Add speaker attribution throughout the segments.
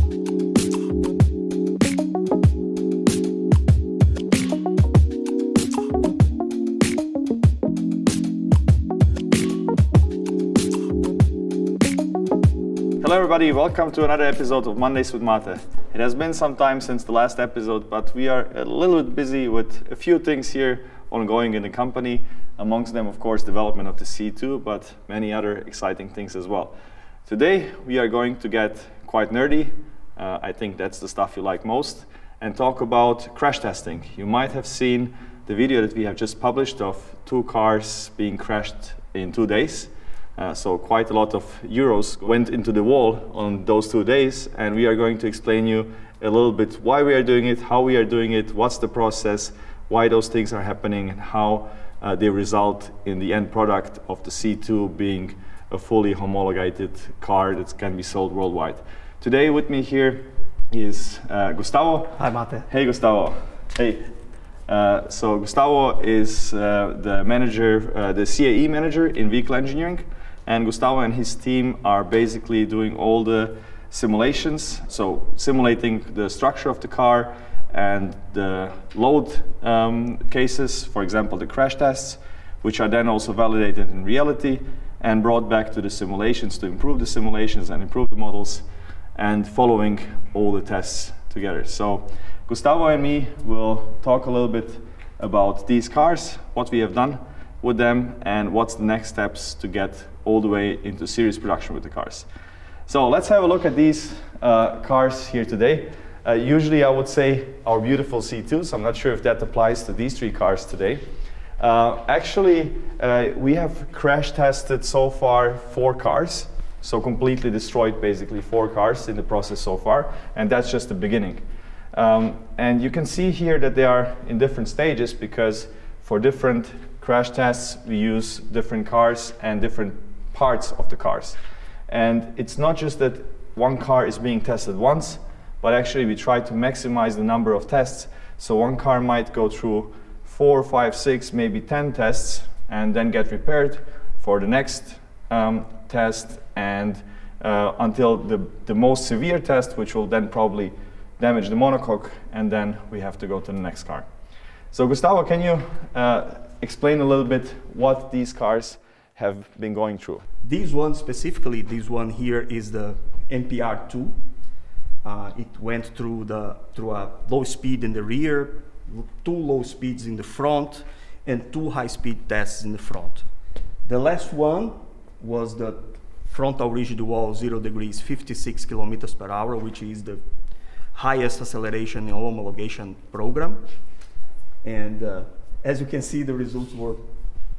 Speaker 1: Hello everybody, welcome to another episode of Mondays with Mate. It has been some time since the last episode, but we are a little bit busy with a few things here ongoing in the company. Amongst them, of course, development of the C2, but many other exciting things as well. Today, we are going to get quite nerdy. I think that's the stuff you like most, and talk about crash testing. You might have seen the video that we have just published of 2 cars being crashed in 2 days. So quite a lot of euros went into the wall on those 2 days, and we are going to explain you a little bit why we are doing it, how we are doing it, what's the process, why those things are happening, and how they result in the end product of the C2 being a fully homologated car that can be sold worldwide. Today with me here is Gustavo.
Speaker 2: Hi, Mate.
Speaker 1: Hey, Gustavo. Hey. So Gustavo is the manager, the CAE manager in vehicle engineering. And Gustavo and his team are basically doing all the simulations, so simulating the structure of the car and the load cases, for example, the crash tests, which are then also validated in reality and brought back to the simulations to improve the simulations and improve the models, and following all the tests together. So Gustavo and me will talk a little bit about these cars, what we have done with them, and what's the next steps to get all the way into serious production with the cars. So let's have a look at these cars here today. Usually I would say our beautiful C2s. I'm not sure if that applies to these 3 cars today. Actually, we have crash tested so far 4 cars. So completely destroyed basically 4 cars in the process so far. And that's just the beginning. And you can see here that they are in different stages, because for different crash tests we use different cars and different parts of the cars. And it's not just that one car is being tested once, but actually we try to maximize the number of tests. So one car might go through 4, 5, 6, maybe 10 tests and then get repaired for the next test, and until the most severe test, which will then probably damage the monocoque, and then we have to go to the next car. So Gustavo, can you explain a little bit what these cars have been going through?
Speaker 2: This one specifically, this one here is the NPR2. It went through a low speed in the rear, 2 low speeds in the front, and 2 high speed tests in the front. The last one was the frontal rigid wall 0 degrees, 56 kilometers per hour, which is the highest acceleration in homologation program. And as you can see, the results were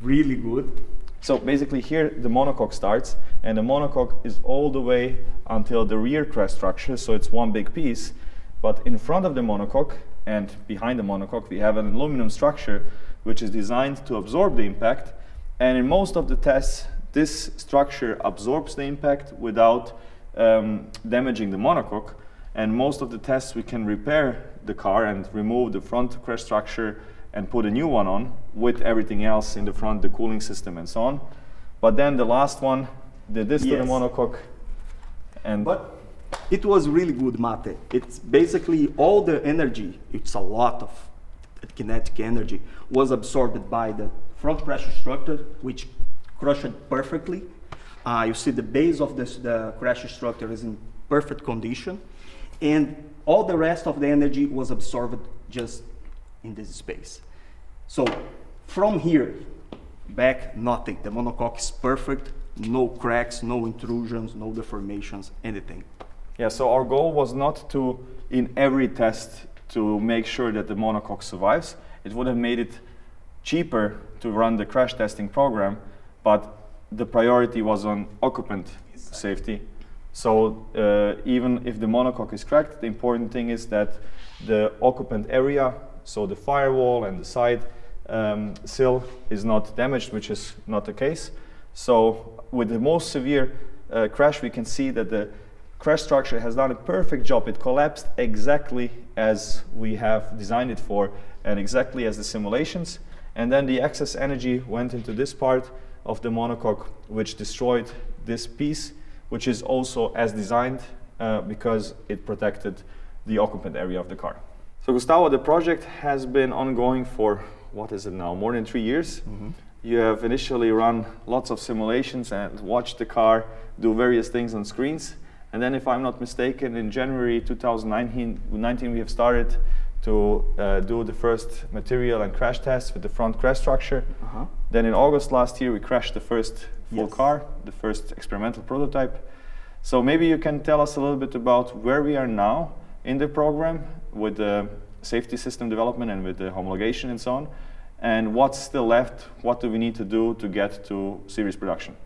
Speaker 2: really good.
Speaker 1: So basically here the monocoque starts, and the monocoque is all the way until the rear crash structure, so it's one big piece. But in front of the monocoque and behind the monocoque we have an aluminum structure which is designed to absorb the impact, and in most of the tests this structure absorbs the impact without damaging the monocoque. And most of the tests we can repair the car and remove the front crash structure and put a new one on with everything else in the front, the cooling system and so on. But then the last one did this to the monocoque. But
Speaker 2: it was really good, Mate. It's basically all the energy, it's a lot of kinetic energy, was absorbed by the front crash structure, which crushed perfectly. You see the base of the crash structure is in perfect condition. And all the rest of the energy was absorbed just in this space. So from here back, nothing. The monocoque is perfect, no cracks, no intrusions, no deformations, anything.
Speaker 1: Yeah, so our goal was not to, in every test, to make sure that the monocoque survives. It would have made it cheaper to run the crash testing program, but the priority was on occupant safety. So even if the monocoque is cracked, the important thing is that the occupant area, so the firewall and the side sill, is not damaged, which is not the case. So with the most severe crash, we can see that the crash structure has done a perfect job. It collapsed exactly as we have designed it for and exactly as the simulations. And then the excess energy went into this part of the monocoque, which destroyed this piece, which is also as designed because it protected the occupant area of the car. So Gustavo, the project has been ongoing for, what is it now, more than 3 years. You have initially run lots of simulations and watched the car do various things on screens. And then, if I'm not mistaken, in January 2019 we have started to do the first material and crash tests with the front crash structure. Then in August last year we crashed the first full car, the first experimental prototype. So maybe you can tell us a little bit about where we are now in the program with the safety system development and with the homologation and so on, and what's still left, what do we need to do to get to series production?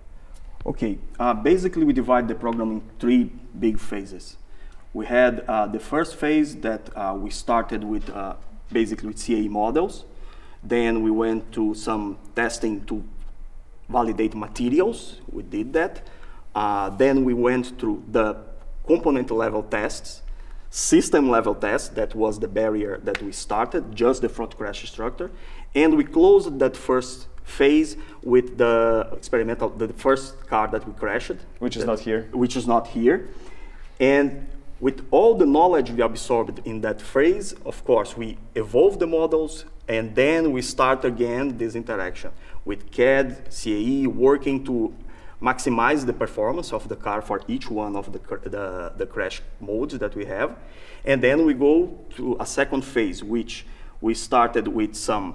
Speaker 2: Okay, basically we divide the program in 3 big phases. We had the first phase that we started with basically with CAE models. Then we went to some testing to validate materials. We did that. Then we went through the component level tests, system level tests. That was the barrier that we started, just the front crash structure. And we closed that first phase with the experimental, the first car that we crashed.
Speaker 1: Which is not here.
Speaker 2: Which is not here. And with all the knowledge we absorbed in that phase, of course, we evolved the models, and then we start again this interaction with CAD, CAE, working to maximize the performance of the car for each one of the crash modes that we have. And then we go to a second phase, which we started with some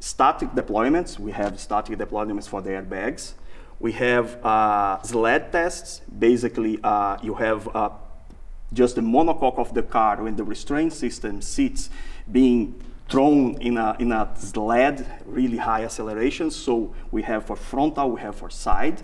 Speaker 2: static deployments. We have static deployments for the airbags. We have sled tests. Basically, you have just the monocoque of the car when the restraint system sits being thrown in a sled, really high acceleration. So we have for frontal, we have for side.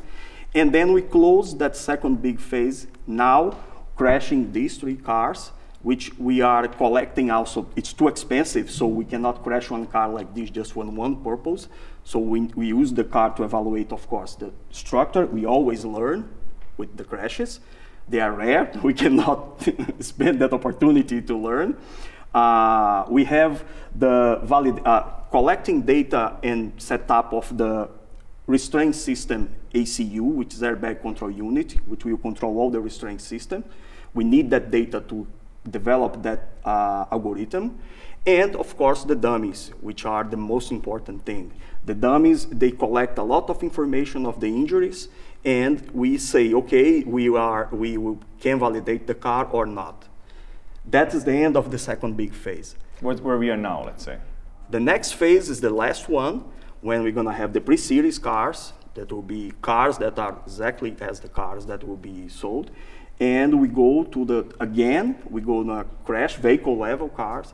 Speaker 2: And then we close that second big phase, now crashing these 3 cars, which we are collecting also. It's too expensive, so we cannot crash one car like this just for one purpose. So we use the car to evaluate, of course, the structure. We always learn with the crashes. They are rare. We cannot spend that opportunity to learn. We have the collecting data and setup of the restraint system ACU, which is airbag control unit, which will control all the restraint system. We need that data to develop that algorithm. And of course the dummies, which are the most important thing. The dummies, they collect a lot of information of the injuries, and we say, okay, we can validate the car or not. That is the end of the second big phase.
Speaker 1: Where we are now, let's say.
Speaker 2: The next phase is the last one, when we're gonna have the pre-series cars. That will be cars that are exactly as the cars that will be sold. And we go to we're gonna crash vehicle level cars.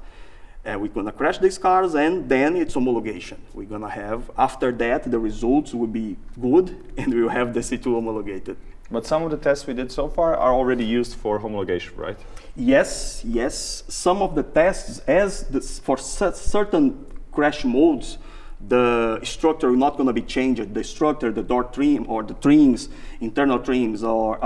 Speaker 2: And we're gonna crash these cars, and then it's homologation. We're gonna have, after that, the results will be good, and we'll have the C2 homologated.
Speaker 1: But some of the tests we did so far are already used for homologation, right?
Speaker 2: Yes, yes. Some of the tests, for certain crash modes, the structure is not going to be changed. The structure, the door trim, or the trims, internal trims, or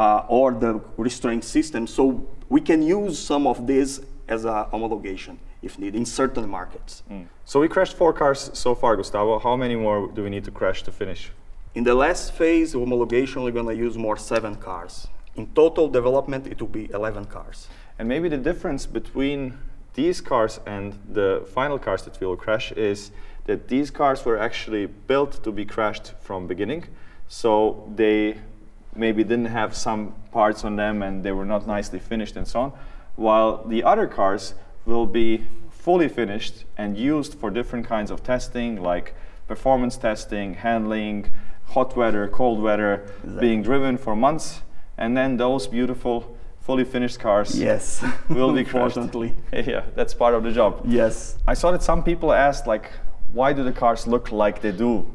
Speaker 2: the restraint system. So we can use some of this as a homologation if needed in certain markets.
Speaker 1: So we crashed 4 cars so far, Gustavo. How many more do we need to crash to finish?
Speaker 2: In the last phase, homologation, we're going to use more 7 cars. In total development, it will be 11 cars.
Speaker 1: And maybe the difference between these cars and the final cars that we will crash is that these cars were actually built to be crashed from beginning. So they maybe didn't have some parts on them and they were not nicely finished and so on. While the other cars will be fully finished and used for different kinds of testing, like performance testing, handling, hot weather, cold weather, being driven for months. And then those beautiful, fully finished cars will be crashed.
Speaker 2: Unfortunately.
Speaker 1: Yeah, that's part of the job.
Speaker 2: Yes.
Speaker 1: I saw that some people asked, like, why do the cars look like they do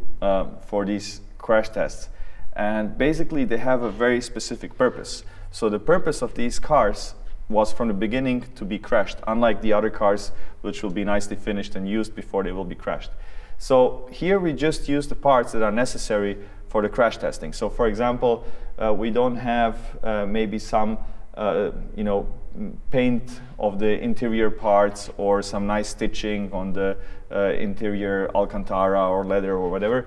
Speaker 1: for these crash tests? And basically, they have a very specific purpose. So the purpose of these cars was from the beginning to be crashed, unlike the other cars, which will be nicely finished and used before they will be crashed. So here we just use the parts that are necessary for the crash testing. So for example, we don't have maybe some paint of the interior parts or some nice stitching on the interior Alcantara or leather or whatever.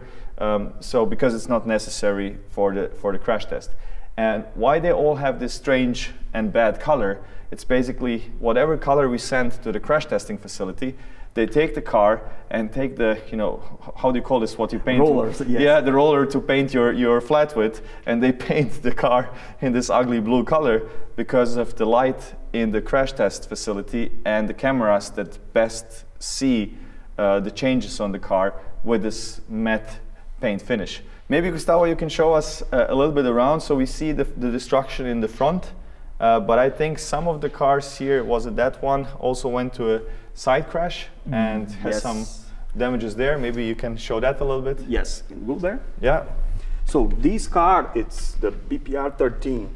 Speaker 1: So because it's not necessary for the crash test. And why they all have this strange and bad color, it's basically whatever color we send to the crash testing facility, they take the car and take the, you know, how do you call this, what you paint?
Speaker 2: Rollers, yes.
Speaker 1: Yeah, the roller to paint your flat with, and they paint the car in this ugly blue color because of the light in the crash test facility and the cameras that best see the changes on the car with this matte paint finish. Maybe Gustavo, you can show us a little bit around, so we see the destruction in the front, but I think some of the cars here, was it that one, also went to a side crash and has some damages there. Maybe you can show that a little bit.
Speaker 2: Yes, can you go there?
Speaker 1: Yeah.
Speaker 2: So this car, it's the BPR 13.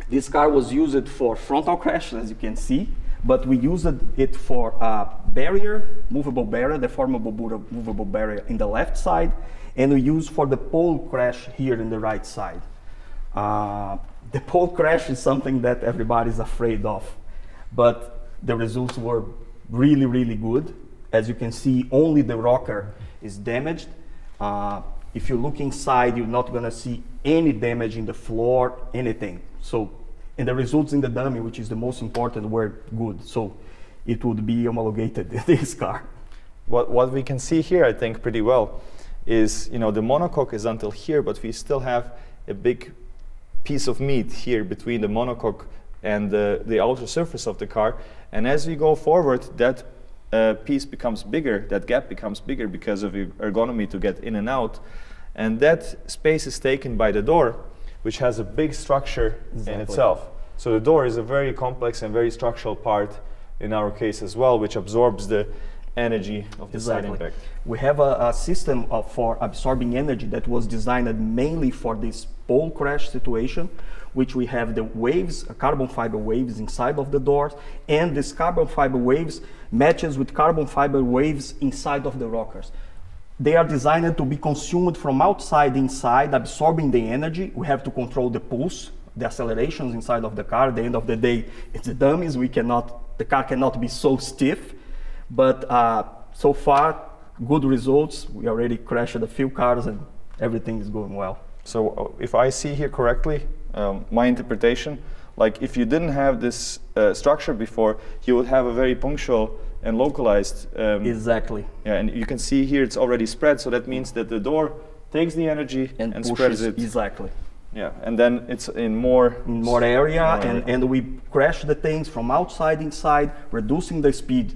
Speaker 2: This car was used for frontal crash, as you can see, but we used it for a barrier, movable barrier, deformable movable barrier in the left side, and we use for the pole crash here in the right side. The pole crash is something that everybody's afraid of, but the results were really, really good. As you can see, only the rocker is damaged. If you look inside, you're not gonna see any damage in the floor, anything. So, and the results in the dummy, which is the most important, were good. So it would be homologated, this car.
Speaker 1: What we can see here, I think, pretty well is, you know, the monocoque is until here, but we still have a big piece of meat here between the monocoque and the outer surface of the car. And as we go forward, that piece becomes bigger, that gap becomes bigger because of ergonomy to get in and out. And that space is taken by the door, which has a big structure in itself. So the door is a very complex and very structural part in our case as well, which absorbs the energy of the side impact.
Speaker 2: We have a system for absorbing energy that was designed mainly for this pole crash situation, which we have the waves, carbon fiber waves inside of the doors, and this carbon fiber waves matches with carbon fiber waves inside of the rockers. They are designed to be consumed from outside inside, absorbing the energy. We have to control the pulse, the accelerations inside of the car. At the end of the day, it's the dummies. The car cannot be so stiff. But so far, good results. We already crashed a few cars and everything is going well.
Speaker 1: So if I see here correctly, my interpretation, like if you didn't have this structure before, you would have a very punctual and localized.
Speaker 2: Exactly.
Speaker 1: Yeah, and you can see here it's already spread, so that means that the door takes the energy and spreads it.
Speaker 2: Exactly.
Speaker 1: Yeah, and then it's in more
Speaker 2: area, and we crash the things from outside inside, reducing the speed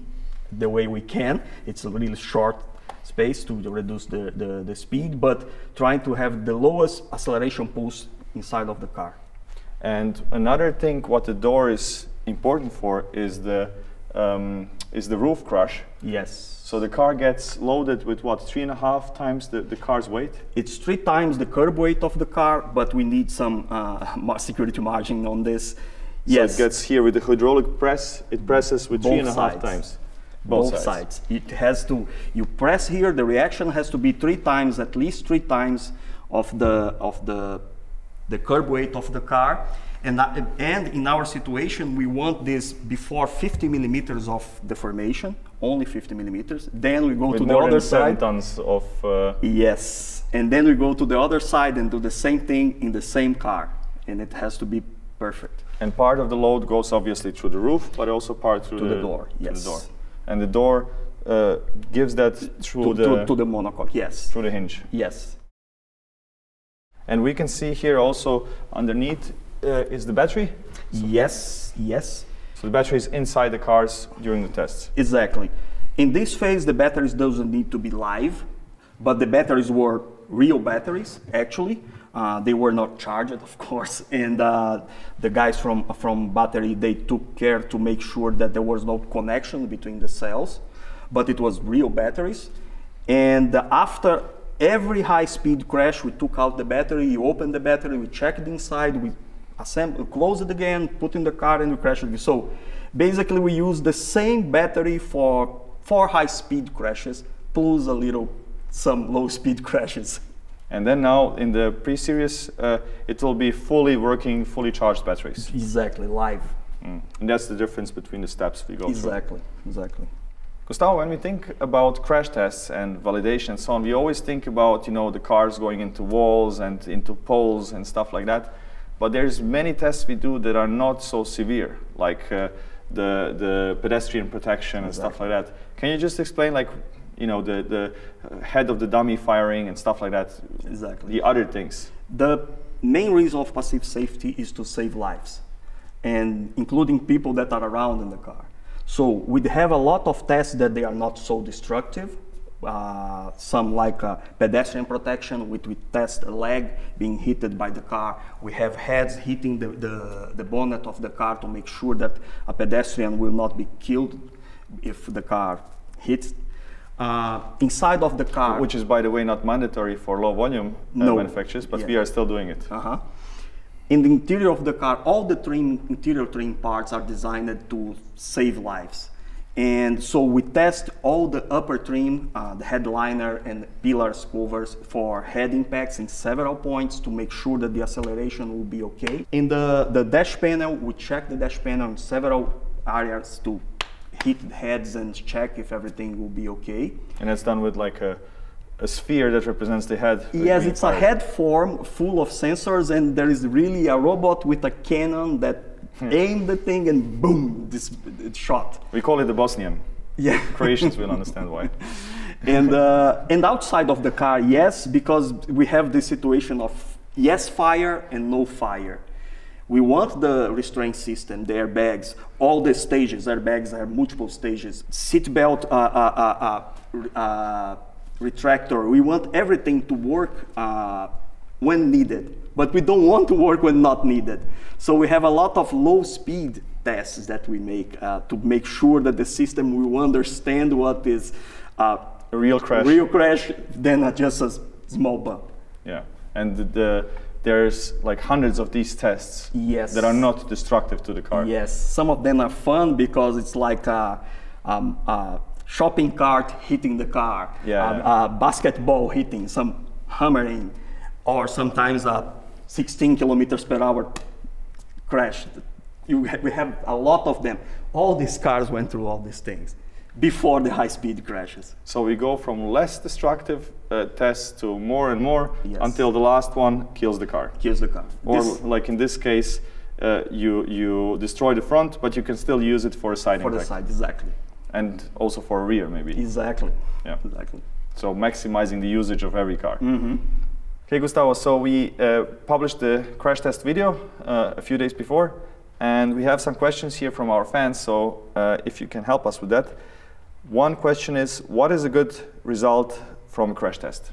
Speaker 2: the way we can. It's a really short space to reduce the speed, but trying to have the lowest acceleration pulse inside of the car.
Speaker 1: And another thing what the door is important for is the roof crush.
Speaker 2: Yes.
Speaker 1: So the car gets loaded with what, 3.5 times the car's weight?
Speaker 2: It's 3 times the curb weight of the car, but we need some security margin on this.
Speaker 1: So
Speaker 2: yes.
Speaker 1: It gets here with the hydraulic press, it presses with 3.5 times.
Speaker 2: Both sides. It has to, you press here, the reaction has to be 3 times, at least 3 times of the curb weight of the car. And in our situation, we want this before 50 millimeters of deformation, only 50 millimeters. Then we go to the other side.
Speaker 1: 7 tons of...
Speaker 2: Yes, and then we go to the other side and do the same thing in the same car. And it has to be perfect.
Speaker 1: And part of the load goes obviously through the roof, but also part through
Speaker 2: the door. Yes.
Speaker 1: To the door. And the door gives that through
Speaker 2: to the monocoque, yes.
Speaker 1: Through the hinge.
Speaker 2: Yes.
Speaker 1: And we can see here also underneath is the battery?
Speaker 2: Yes, yes.
Speaker 1: So the battery is inside the cars during the tests?
Speaker 2: Exactly. In this phase, the batteries doesn't need to be live, but the batteries were real batteries, actually. They were not charged, of course, and the guys from battery, they took care to make sure that there was no connection between the cells, but it was real batteries. And after every high-speed crash, we took out the battery, we opened the battery, we checked inside, we closed it again, put in the car, and we crashed it. So basically, we used the same battery for 4 high-speed crashes, plus some low-speed crashes.
Speaker 1: And then now in the pre-series, it will be fully working, fully charged batteries.
Speaker 2: Exactly, live.
Speaker 1: And that's the difference between the steps we go through.
Speaker 2: Exactly.
Speaker 1: Gustavo, when we think about crash tests and validation and so on, we always think about, you know, the cars going into walls and into poles and stuff like that. but there's many tests we do that are not so severe, like the pedestrian protection and stuff like that. Can you just explain, like, you know, the head of the dummy firing and stuff like that?
Speaker 2: Exactly.
Speaker 1: The other things.
Speaker 2: The main reason of passive safety is to save lives, and including people that are around in the car. So we have a lot of tests that they are not so destructive. Some like pedestrian protection, we test a leg being hit by the car. We have heads hitting the bonnet of the car to make sure that a pedestrian will not be killed if the car hits. Inside of the car,
Speaker 1: which is, by the way, not mandatory for low volume manufacturers, but we are still doing it.
Speaker 2: In the interior of the car, all the interior trim parts are designed to save lives. And so we test all the upper trim, the headliner and pillars covers for head impacts in several points to make sure that the acceleration will be okay. In the dash panel, we check the dash panel in several areas to hit heads and check if everything will be okay.
Speaker 1: And that's done with like a sphere that represents the head?
Speaker 2: Yes, it's a head form full of sensors, and there is really a robot with a cannon that aim the thing and boom, it's shot.
Speaker 1: We call it the Bosnian.
Speaker 2: Yeah.
Speaker 1: Croatians will understand why.
Speaker 2: And outside of the car, yes, because we have this situation of yes fire and no fire. We want the restraint system, the airbags, all the stages. Airbags have multiple stages. Seatbelt retractor. We want everything to work when needed, but we don't want to work when not needed. So we have a lot of low speed tests that we make to make sure that the system will understand what is a
Speaker 1: real crash
Speaker 2: than just a small bump.
Speaker 1: Yeah, and there's like hundreds of these tests that are not destructive to the car.
Speaker 2: Yes, some of them are fun because it's like a shopping cart hitting the car, a basketball hitting, some hammering, or sometimes a 16 kilometers per hour crash. We have a lot of them. All these cars went through all these things before the high-speed crashes.
Speaker 1: So we go from less destructive tests to more and more until the last one kills the car.
Speaker 2: Kills the car.
Speaker 1: Or like in this case, you destroy the front, but you can still use it for a side impact.
Speaker 2: For the side, exactly.
Speaker 1: And also for a rear, maybe.
Speaker 2: Exactly.
Speaker 1: Yeah.
Speaker 2: Exactly.
Speaker 1: So maximizing the usage of every car.
Speaker 2: Mm-hmm.
Speaker 1: Okay, Gustavo, so we published the crash test video a few days before, and we have some questions here from our fans, so if you can help us with that. One question is, what is a good result from a crash test?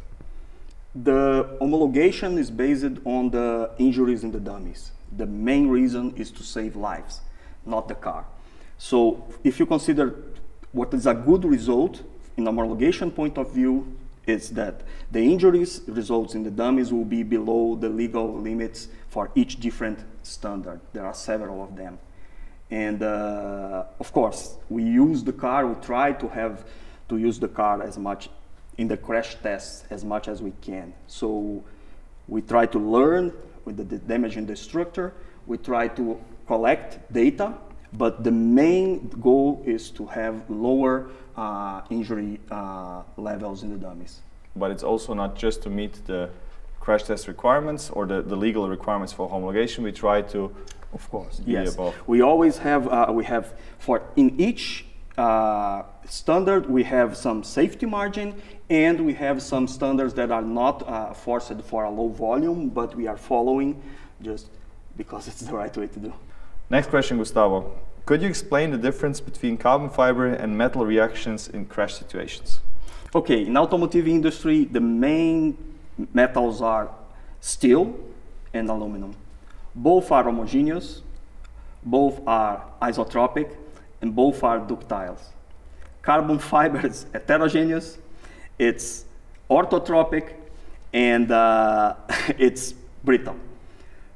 Speaker 2: The homologation is based on the injuries in the dummies. The main reason is to save lives, not the car. So if you consider what is a good result in homologation point of view, is that the injuries results in the dummies will be below the legal limits for each different standard. There are several of them. And of course, we use the car, we try to use the car as much in the crash tests as much as we can. So we try to learn with the damage in the structure, we try to collect data, but the main goal is to have lower injury levels in the dummies.
Speaker 1: But it's also not just to meet the crash test requirements or the legal requirements for homologation. We try to,
Speaker 2: of course,
Speaker 1: be above.
Speaker 2: We always have, in each standard, we have some safety margin, and we have some standards that are not forced for a low volume, but we are following just because it's the right way to do.
Speaker 1: Next question, Gustavo. Could you explain the difference between carbon fiber and metal reactions in crash situations?
Speaker 2: Okay, in automotive industry, the main metals are steel and aluminum. Both are homogeneous, both are isotropic, and both are ductiles. Carbon fiber is heterogeneous, it's orthotropic, and it's brittle.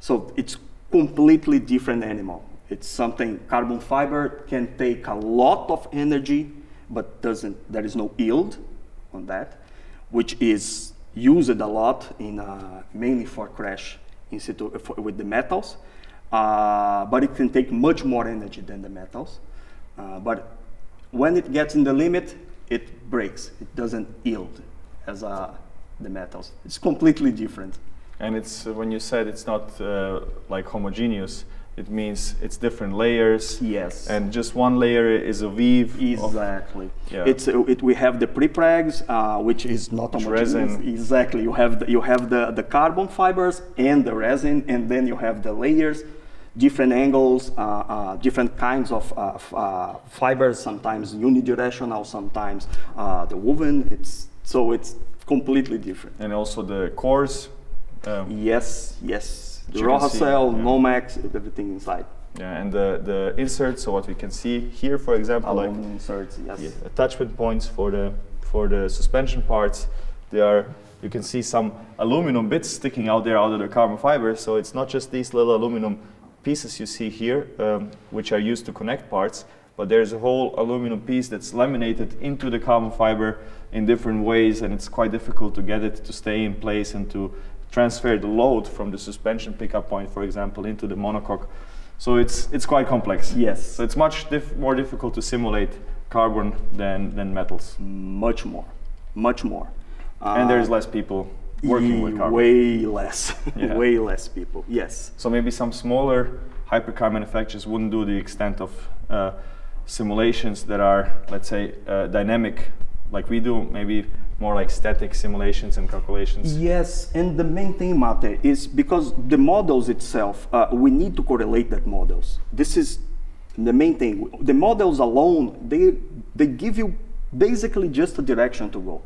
Speaker 2: So it's completely different animal. It's something, carbon fiber can take a lot of energy, but there is no yield on that, which is used a lot in mainly for crash with the metals, but it can take much more energy than the metals. But when it gets in the limit, it breaks. It doesn't yield as the metals. It's completely different.
Speaker 1: And it's when you said it's not like homogeneous, it means it's different layers.
Speaker 2: Yes.
Speaker 1: And just one layer is a weave.
Speaker 2: Exactly.
Speaker 1: Yeah.
Speaker 2: We have the prepregs, which is not homogeneous.
Speaker 1: Resin.
Speaker 2: Exactly. You have the carbon fibers and the resin, and then you have the layers, different angles, different kinds of fibers. Sometimes unidirectional, sometimes the woven. It's completely different.
Speaker 1: And also the cores.
Speaker 2: Yes. The
Speaker 1: you
Speaker 2: raw
Speaker 1: can see,
Speaker 2: cell,
Speaker 1: yeah.
Speaker 2: Nomex, everything inside.
Speaker 1: Yeah, and the inserts. So what we can see here, for example,
Speaker 2: Aluminum
Speaker 1: like
Speaker 2: inserts. Yes.
Speaker 1: yeah, attachment points for the suspension parts. You can see some aluminum bits sticking out there out of the carbon fiber. So it's not just these little aluminum pieces you see here, which are used to connect parts, but there's a whole aluminum piece that's laminated into the carbon fiber in different ways, and it's quite difficult to get it to stay in place and to transfer the load from the suspension pickup point, for example, into the monocoque. So it's quite complex.
Speaker 2: Yes.
Speaker 1: So it's much more difficult to simulate carbon than metals.
Speaker 2: Much more.
Speaker 1: And there's less people working with carbon.
Speaker 2: Way less.
Speaker 1: Yeah.
Speaker 2: Way less people. Yes.
Speaker 1: So maybe some smaller hypercar manufacturers wouldn't do the extent of simulations that are, let's say, dynamic like we do, maybe more like static simulations and calculations.
Speaker 2: Yes, and the main thing, Mate, is because the models itself, we need to correlate that models. This is the main thing. The models alone, they give you basically just a direction to go.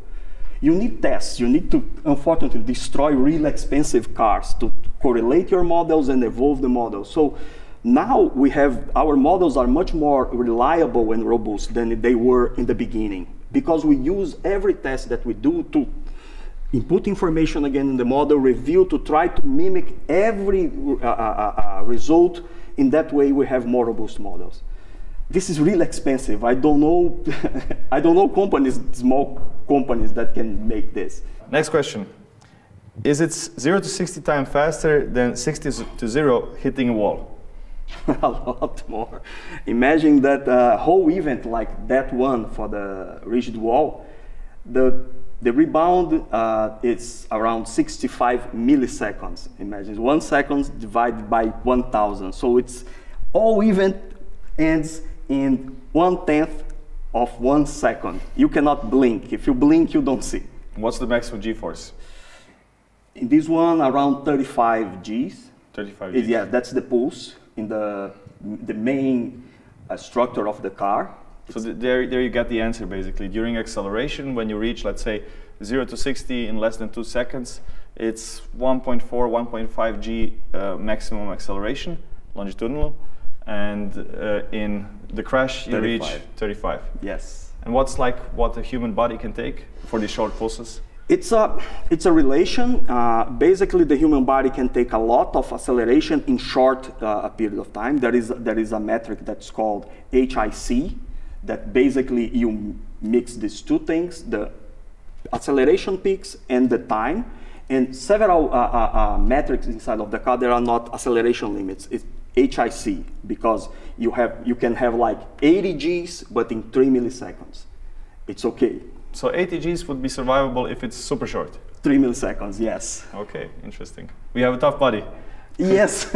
Speaker 2: You need tests. You need to, unfortunately, destroy really expensive cars to correlate your models and evolve the models. So now our models are much more reliable and robust than they were in the beginning, because we use every test that we do to input information again in the model, review, to try to mimic every result. In that way, we have more robust models. This is really expensive. I don't know, small companies that can make this.
Speaker 1: Next question. Is it 0 to 60 times faster than 60 to 0 hitting a wall?
Speaker 2: A lot more. Imagine that whole event like that one for the rigid wall, the rebound is around 65 milliseconds. Imagine 1 second divided by 1,000. So it's all event ends in 1/10 of 1 second. You cannot blink. If you blink, you don't see.
Speaker 1: What's the maximum G-force?
Speaker 2: In this one, around 35 Gs.
Speaker 1: 35 Gs.
Speaker 2: Yeah, that's the pulse in the main structure of the car.
Speaker 1: So there you get the answer, basically. During acceleration, when you reach, let's say, 0 to 60 in less than 2 seconds, it's 1.4, 1.5 G maximum acceleration, longitudinal. And in the crash, you
Speaker 2: 35.
Speaker 1: reach 35.
Speaker 2: Yes.
Speaker 1: And what's like what a human body can take for these short pulses?
Speaker 2: It's a relation. Basically, the human body can take a lot of acceleration in short period of time. There is a metric that's called HIC, that basically you mix these two things, the acceleration peaks and the time, and several metrics inside of the car. There are not acceleration limits. It's HIC, because you can have like 80 Gs, but in 3 milliseconds. It's okay.
Speaker 1: So 80 Gs would be survivable if it's super short?
Speaker 2: 3 milliseconds, yes.
Speaker 1: Okay, interesting. We have a tough body.
Speaker 2: Yes.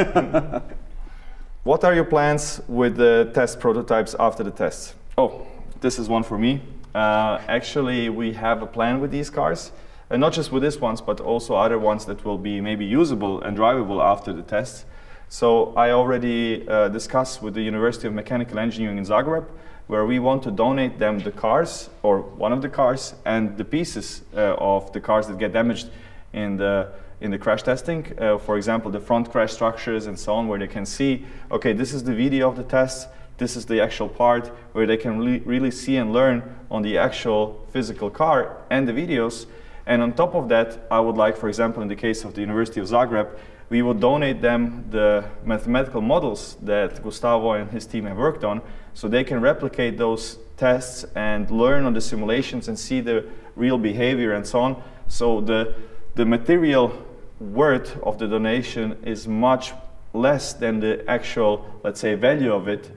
Speaker 1: What are your plans with the test prototypes after the tests? Oh, this is one for me. Actually, we have a plan with these cars, and not just with these ones, but also other ones that will be maybe usable and drivable after the tests. So I already discussed with the University of Mechanical Engineering in Zagreb, where we want to donate them the cars, or one of the cars, and the pieces of the cars that get damaged in the crash testing. For example, the front crash structures and so on, where they can see, okay, this is the video of the tests, this is the actual part, where they can really see and learn on the actual physical car and the videos. And on top of that, I would like, for example, in the case of the University of Zagreb, we would donate them the mathematical models that Gustavo and his team have worked on, so they can replicate those tests and learn on the simulations and see the real behavior and so on. So the material worth of the donation is much less than the actual, let's say, value of it,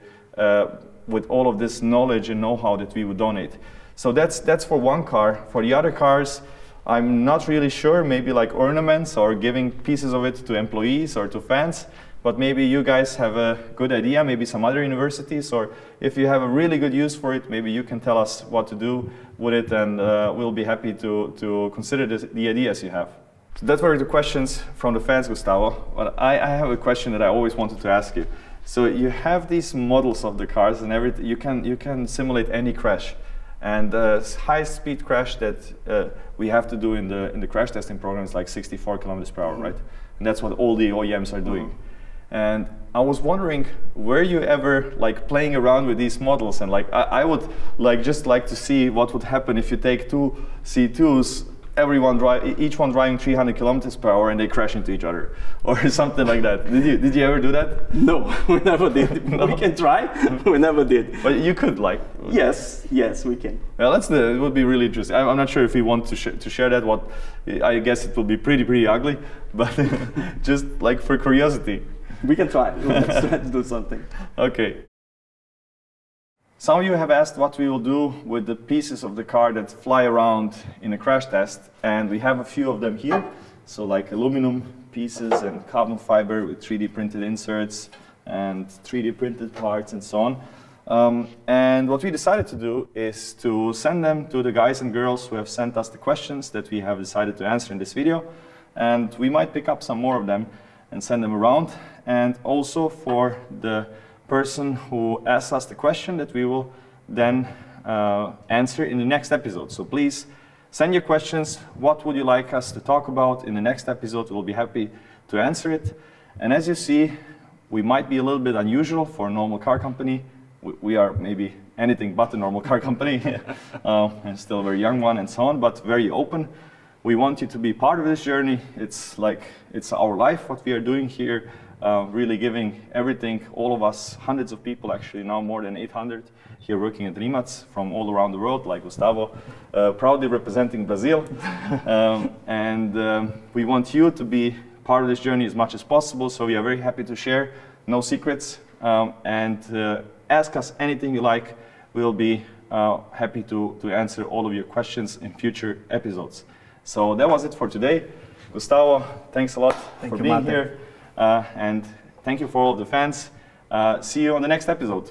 Speaker 1: with all of this knowledge and know-how that we would donate. So that's for one car. For the other cars, I'm not really sure, maybe like ornaments or giving pieces of it to employees or to fans, but maybe you guys have a good idea, maybe some other universities, or if you have a really good use for it, maybe you can tell us what to do with it, and we'll be happy to consider the ideas you have. So that were the questions from the fans, Gustavo. But I have a question that I always wanted to ask you. So you have these models of the cars and everything, you can simulate any crash. And the highest speed crash that we have to do in the crash testing program is like 64 kilometers per hour, right? And that's what all the OEMs are doing. And I was wondering, were you ever like playing around with these models? And like I would just like to see what would happen if you take two C2s, each one driving 300 kilometers per hour, and they crash into each other, or something like that. Did you ever do that?
Speaker 2: No, we never did. No. We can try. We never did.
Speaker 1: But you could, like.
Speaker 2: Yes, we can.
Speaker 1: Well, it would be really interesting. I'm not sure if we want to share that. I guess it will be pretty ugly, but just like for curiosity.
Speaker 2: We can try. Let's try to do something.
Speaker 1: Okay. Some of you have asked what we will do with the pieces of the car that fly around in a crash test, and we have a few of them here. So like aluminum pieces and carbon fiber with 3D printed inserts and 3D printed parts and so on. And what we decided to do is to send them to the guys and girls who have sent us the questions that we have decided to answer in this video. And we might pick up some more of them and send them around. And also for the person who asks us the question that we will then answer in the next episode. So please send your questions. What would you like us to talk about in the next episode? We'll be happy to answer it. And as you see, we might be a little bit unusual for a normal car company. We are maybe anything but a normal car company, and still a very young one and so on, but very open. We want you to be part of this journey. It's our life, what we are doing here. Really giving everything, all of us, hundreds of people, actually now more than 800 here working at Rimac from all around the world, like Gustavo, proudly representing Brazil. We want you to be part of this journey as much as possible, so we are very happy to share, no secrets, and ask us anything you like. We'll be happy to answer all of your questions in future episodes. So that was it for today. Gustavo, thanks a lot for being here. And thank you for all the fans. See you on the next episode.